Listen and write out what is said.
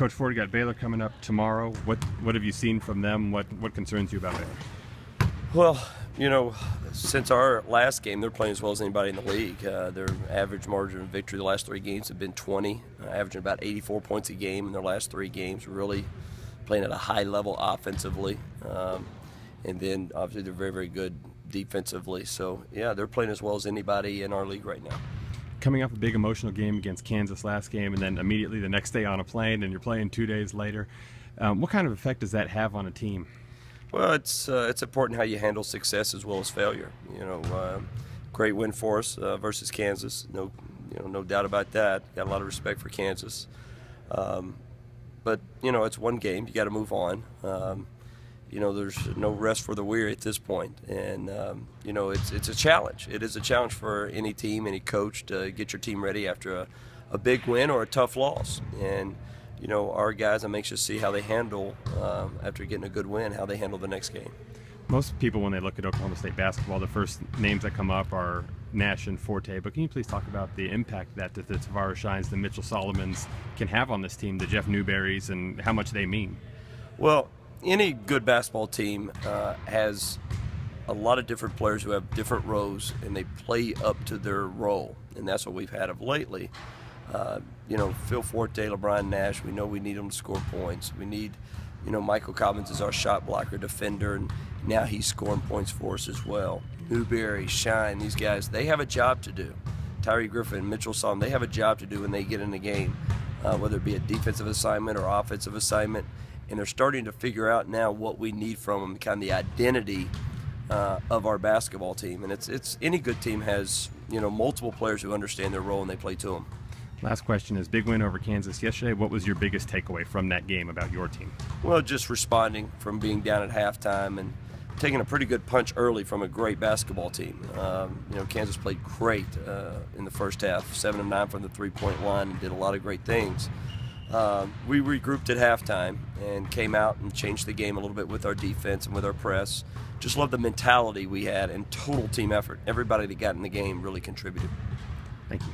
Coach Ford, you got Baylor coming up tomorrow. What have you seen from them? What concerns you about Baylor? Well, since our last game, they're playing as well as anybody in the league. Their average margin of victory the last 3 games have been 20, averaging about 84 points a game in their last 3 games, really playing at a high level offensively. And then, obviously, they're very, very good defensively. So, yeah, they're playing as well as anybody in our league right now. Coming off a big emotional game against Kansas last game, and then immediately the next day on a plane, and you're playing 2 days later, what kind of effect does that have on a team? Well, it's important how you handle success as well as failure. Great win for us versus Kansas. No doubt about that. Got a lot of respect for Kansas. But it's one game. You got to move on. There's no rest for the weary at this point, and it's a challenge. It is a challenge for any team, any coach to get your team ready after a big win or a tough loss. And our guys, I'm anxious to see how they handle after getting a good win, how they handle the next game. Most people, when they look at Oklahoma State basketball, the first names that come up are Nash and Forte. But can you please talk about the impact that the Tavares Shines, the Mitchell Solomons can have on this team, the Jeff Newberrys, and how much they mean? Well, any good basketball team has a lot of different players who have different roles, and they play up to their role, and that's what we've had of lately. Phil Forte, LeBron Nash, we know we need them to score points. We need, Michael Cobbins is our shot blocker, defender, and now he's scoring points for us as well. Newberry, Shine, these guys, they have a job to do. Tyree Griffin, Mitchell Solomon, they have a job to do when they get in the game, whether it be a defensive assignment or offensive assignment. And they're starting to figure out now what we need from them, kind of the identity of our basketball team. And it's any good team has multiple players who understand their role and they play to them. Last question is, big win over Kansas yesterday. What was your biggest takeaway from that game about your team? Well, just responding from being down at halftime and taking a pretty good punch early from a great basketball team. Kansas played great in the first half, 7 of 9 from the three-point line, and did a lot of great things. We regrouped at halftime and came out and changed the game a little bit with our defense and with our press. Just love the mentality we had and total team effort. Everybody that got in the game really contributed. Thank you.